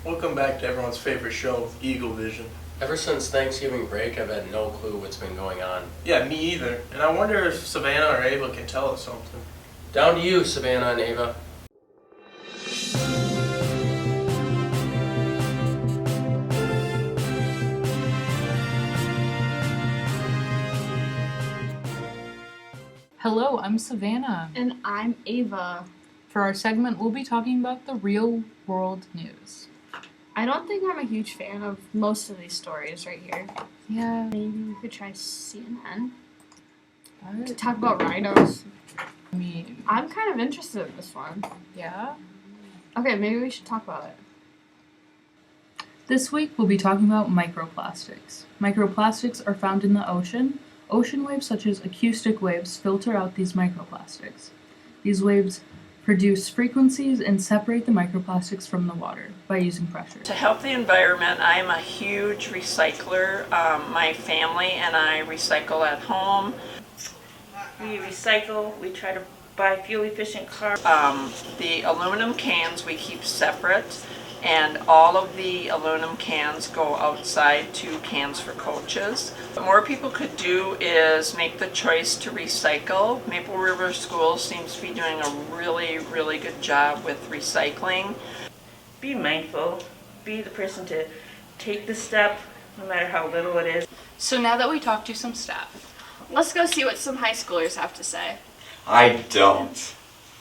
Welcome back to everyone's favorite show, EagleVision. Ever since Thanksgiving break, I've had no clue what's been going on. Yeah, me either. And I wonder if Savannah or Ava can tell us something. Down to you, Savannah and Ava. Hello, I'm Savannah. And I'm Ava. For our segment, we'll be talking about the real world news. I don't think I'm a huge fan of most of these stories right here. Yeah. Maybe we could try CNN to But, talk about rhinos. I mean, I'm kind of interested in this one. yeah. Okay, maybe we should talk about it. This week, we'll be talking about microplastics. Microplastics are found in the ocean. Ocean waves such as acoustic waves filter out these microplastics. These waves produce frequencies and separate the microplastics from the water by using pressure. To help the environment, I am a huge recycler. My family and I recycle at home. We recycle, we try to buy fuel-efficient cars. The aluminum cans we keep separate, and all of the aluminum cans go outside to cans for coaches. What more people could do is make the choice to recycle. Maple River Schools seems to be doing a really, really good job with recycling. Be mindful, be the person to take the step, no matter how little it is. So now that we talked to some staff, let's go see what some high schoolers have to say. I don't.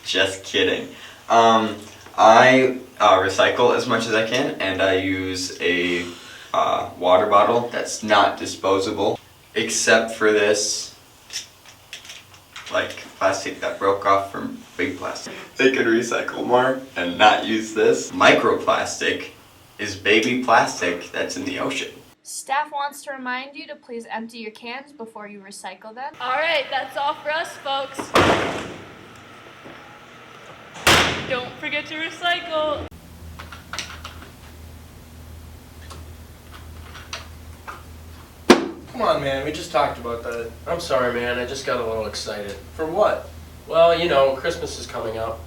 Just kidding. I recycle as much as I can, and I use a water bottle that's not disposable, except for this, like, plastic that broke off from big plastic. They could recycle more and not use this. Microplastic is baby plastic that's in the ocean. Staff wants to remind you to please empty your cans before you recycle them. Alright, that's all for us, folks. Don't forget to recycle. Come on, man, we just talked about that. I'm sorry, man, I just got a little excited. For what? Well, you know, Christmas is coming up.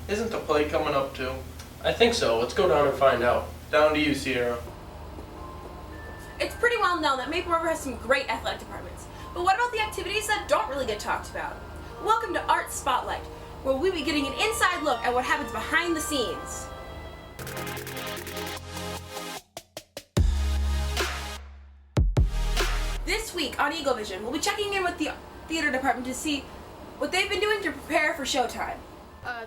Isn't the play coming up too? I think so. Let's go down and find out. Down to you, Sierra. It's pretty well known that Maple River has some great athletic departments, but what about the activities that don't really get talked about? Welcome to Art Spotlight, where we'll be getting an inside look at what happens behind the scenes. This week on EagleVision, we'll be checking in with the theater department to see what they've been doing to prepare for showtime.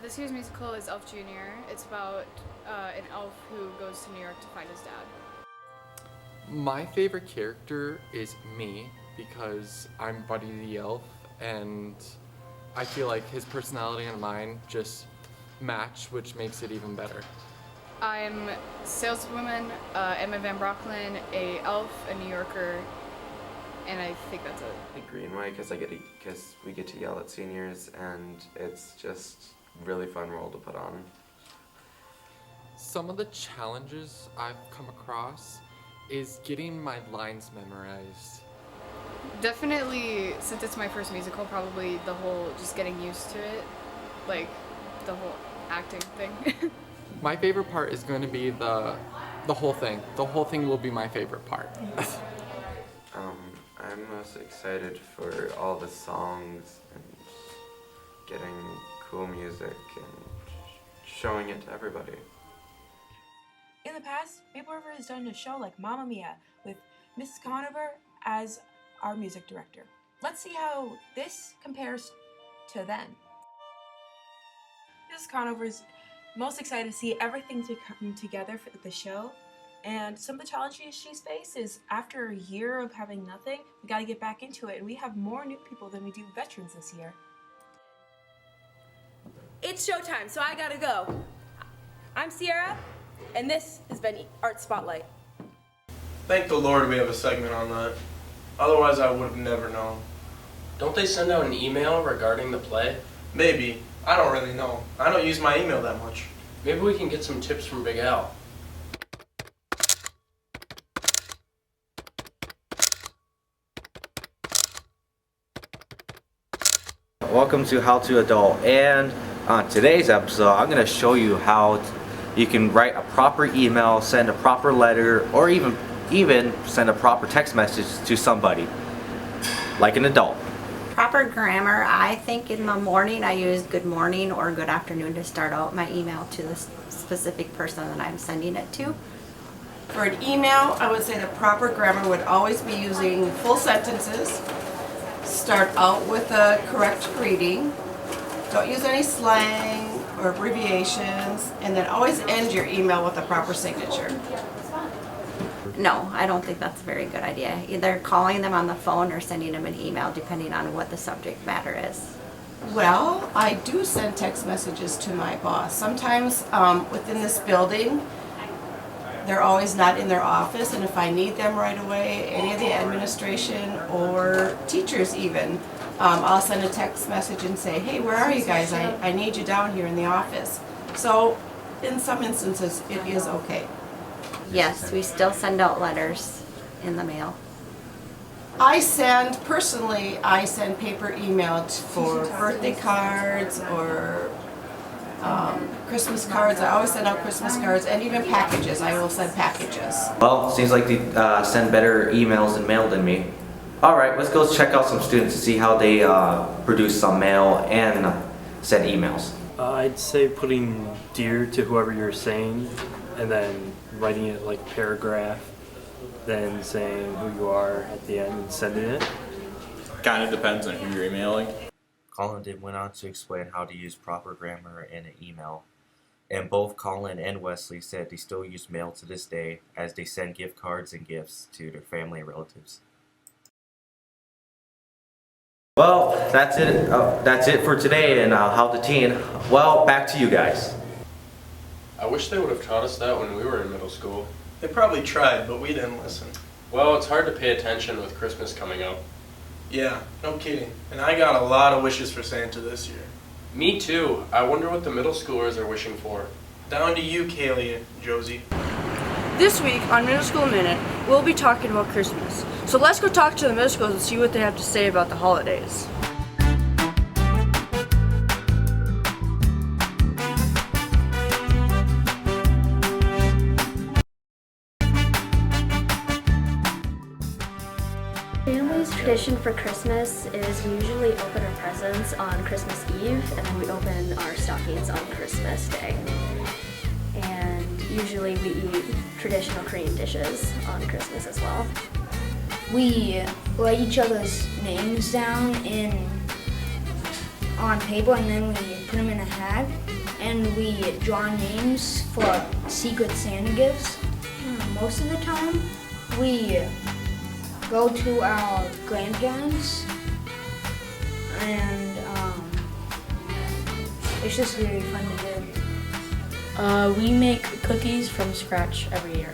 This year's musical is Elf Jr. It's about an elf who goes to New York to find his dad. My favorite character is me because I'm Buddy the Elf, and I feel like his personality and mine just match, which makes it even better. I'm saleswoman Emma Van Brocklin, a elf, a New Yorker, and I think that's it. The Greenway because we get to yell at seniors, and it's just really fun role to put on. Some of the challenges I've come across is getting my lines memorized. Definitely, since it's my first musical, probably the whole just getting used to it, like the whole acting thing. My favorite part is going to be the whole thing. The whole thing will be my favorite part. I'm most excited for all the songs and getting cool music and showing it to everybody. In the past, Maple River has done a show like Mamma Mia with Mrs. Conover as our music director. Let's see how this compares to then. Mrs. Conover is most excited to see everything to come together for the show, and some of the challenges she's faced is after a year of having nothing, we got to get back into it, and we have more new people than we do veterans this year. It's showtime, so I gotta go. I'm Sierra, and this has been Art Spotlight. Thank the Lord we have a segment on that. Otherwise, I would have never known. Don't they send out an email regarding the play? Maybe. I don't really know. I don't use my email that much. Maybe we can get some tips from Big Al. Welcome to How to Adult, and on today's episode I'm going to show you how You can write a proper email, send a proper letter, or even send a proper text message to somebody, like an adult. Proper grammar, I think in the morning I use good morning or good afternoon to start out my email to the specific person that I'm sending it to. For an email, I would say the proper grammar would always be using full sentences. Start out with a correct greeting. Don't use any slang or abbreviations, and then always end your email with a proper signature. No, I don't think that's a very good idea. Either calling them on the phone or sending them an email, depending on what the subject matter is. Well, I do send text messages to my boss. Sometimes within this building, they're always not in their office, and if I need them right away, any of the administration or teachers even, I'll send a text message and say, hey, where are you guys? I need you down here in the office. So in some instances, it is okay. Yes, we still send out letters in the mail. I send paper email for birthday cards or Christmas cards. I always send out Christmas cards, and even packages. I will send packages. Well, seems like they send better emails and mail than me. Alright, let's go check out some students to see how they produce some mail and send emails. I'd say putting dear to whoever you're saying, and then writing it like a paragraph, then saying who you are at the end and sending it. Kind of depends on who you're emailing. Colin went on to explain how to use proper grammar in an email. And both Colin and Wesley said they still use mail to this day as they send gift cards and gifts to their family and relatives. Well, that's it. That's it for today and How the Teen. Well, back to you guys. I wish they would have taught us that when we were in middle school. They probably tried, but we didn't listen. Well, it's hard to pay attention with Christmas coming up. Yeah, no kidding. And I got a lot of wishes for Santa this year. Me too. I wonder what the middle schoolers are wishing for. Down to you, Kaylee and Josie. This week on Middle School Minute, we'll be talking about Christmas. So let's go talk to the middle schools and see what they have to say about the holidays. Family's tradition for Christmas is we usually open our presents on Christmas Eve, and then we open our stockings on Christmas Day. And usually we eat traditional Korean dishes on Christmas as well. We write each other's names down on paper, and then we put them in a hat, and we draw names for secret Santa gifts. Most of the time, we go to our grandparents, and it's just really fun to do. We make cookies from scratch every year.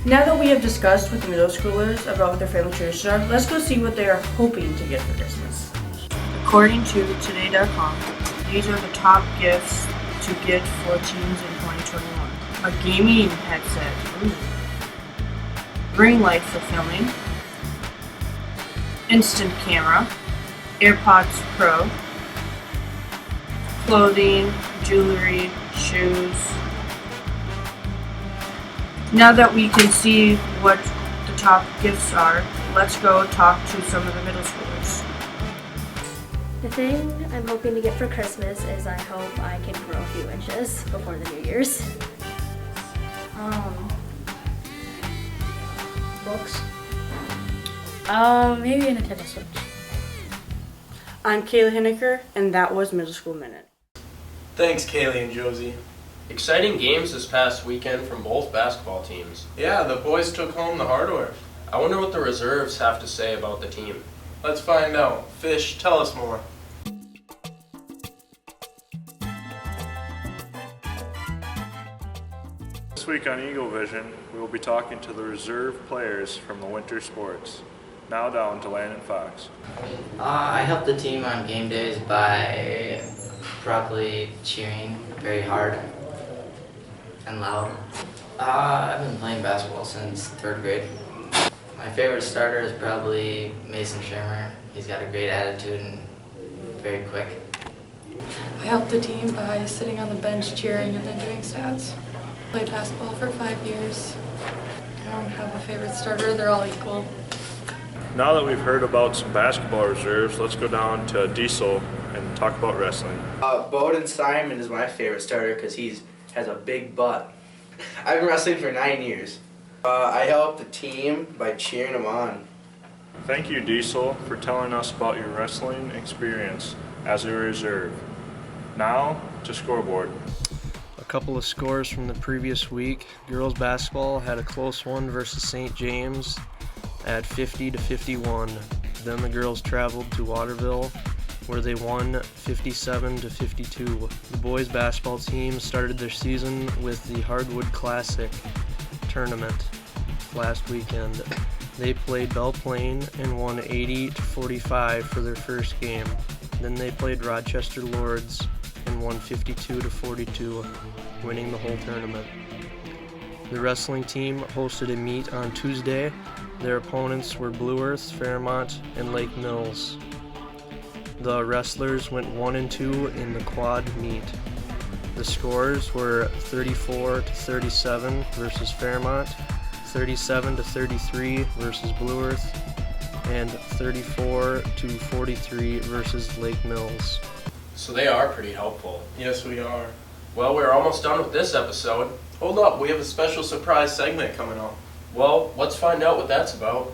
Now that we have discussed with the middle schoolers about what their family traditions are, let's go see what they are hoping to get for Christmas. According to Today.com, these are the top gifts to get for teens in 2021. A gaming headset, ring light for filming, instant camera, AirPods Pro, clothing, jewelry, shoes. Now that we can see what the top gifts are, let's go talk to some of the middle schoolers. The thing I'm hoping to get for Christmas is I hope I can grow a few inches before the New Year's. Books. Maybe a Nintendo Switch. I'm Kayla Hinniker, and that was Middle School Minute. Thanks, Kaylee and Josie. Exciting games this past weekend from both basketball teams. Yeah, the boys took home the hardware. I wonder what the reserves have to say about the team. Let's find out. Fish, tell us more. This week on EagleVision, we will be talking to the reserve players from the winter sports. Now down to Landon Fox. I help the team on game days by probably cheering very hard and loud. I've been playing basketball since 3rd grade. My favorite starter is probably Mason Shermer. He's got a great attitude and very quick. I help the team by sitting on the bench cheering and then doing stats. Played basketball for 5 years. I don't have a favorite starter, they're all equal. Now that we've heard about some basketball reserves, let's go down to Diesel and talk about wrestling. Bowden Simon is my favorite starter because has a big butt. I've been wrestling for 9 years. I help the team by cheering them on. Thank you, Diesel, for telling us about your wrestling experience as a reserve. Now to scoreboard. A couple of scores from the previous week. Girls basketball had a close one versus St. James at 50-51. Then the girls traveled to Waterville where they won 57-52. The boys basketball team started their season with the Hardwood Classic tournament last weekend. They played Belle Plaine and won 80-45 for their first game. Then they played Rochester Lords and won 52-42, winning the whole tournament. The wrestling team hosted a meet on Tuesday. Their opponents were Blue Earth, Fairmont, and Lake Mills. The wrestlers went 1-2 in the quad meet. The scores were 34-37 versus Fairmont, 37-33 versus Blue Earth, and 34-43 versus Lake Mills. So they are pretty helpful. Yes, we are. Well, we're almost done with this episode. Hold up, we have a special surprise segment coming up. Well, let's find out what that's about.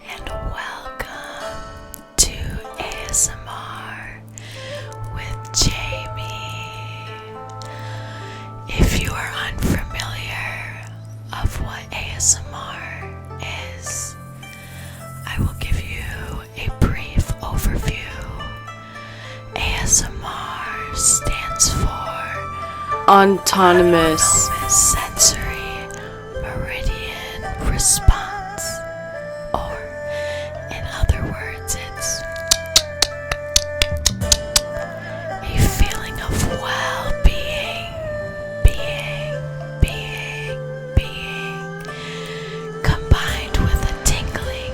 And welcome to ASMR with Jamie. If you are unfamiliar of what ASMR is, I will give you a brief overview. ASMR stands for Autonomous Sensory Meridian Response, or in other words, it's a feeling of well-being, being, combined with a tingling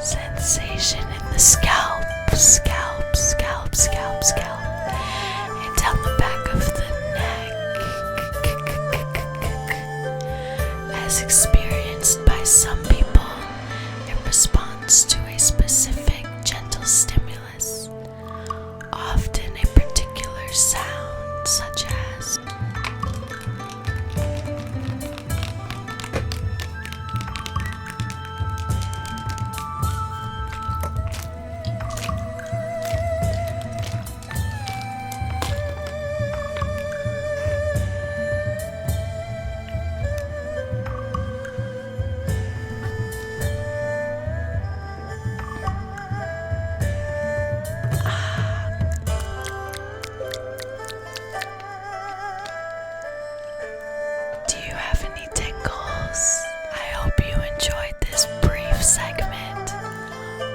sensation in the scalp, and down the back of the neck, as experienced by some people in response to a specific gentle stimulus, often a particular sound such as Do you have any tingles? I hope you enjoyed this brief segment.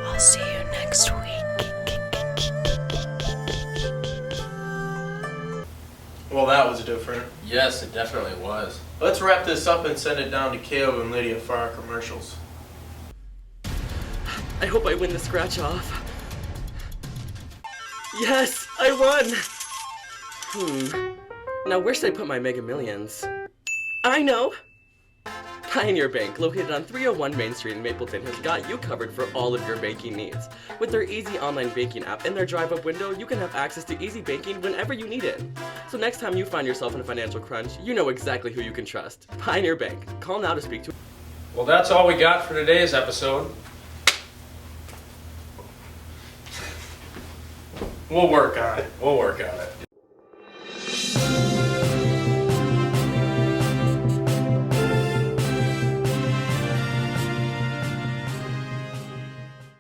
I'll see you next week. Well, that was different. Yes, it definitely was. Let's wrap this up and send it down to Caleb and Lydia for our commercials. I hope I win the scratch off. Yes, I won! Now where should I put my Mega Millions? I know! Pioneer Bank, located on 301 Main Street in Mapleton, has got you covered for all of your banking needs. With their easy online banking app and their drive-up window, you can have access to easy banking whenever you need it. So next time you find yourself in a financial crunch, you know exactly who you can trust. Pioneer Bank. Call now to speak to... Well, that's all we got for today's episode. We'll work on it. We'll work on it.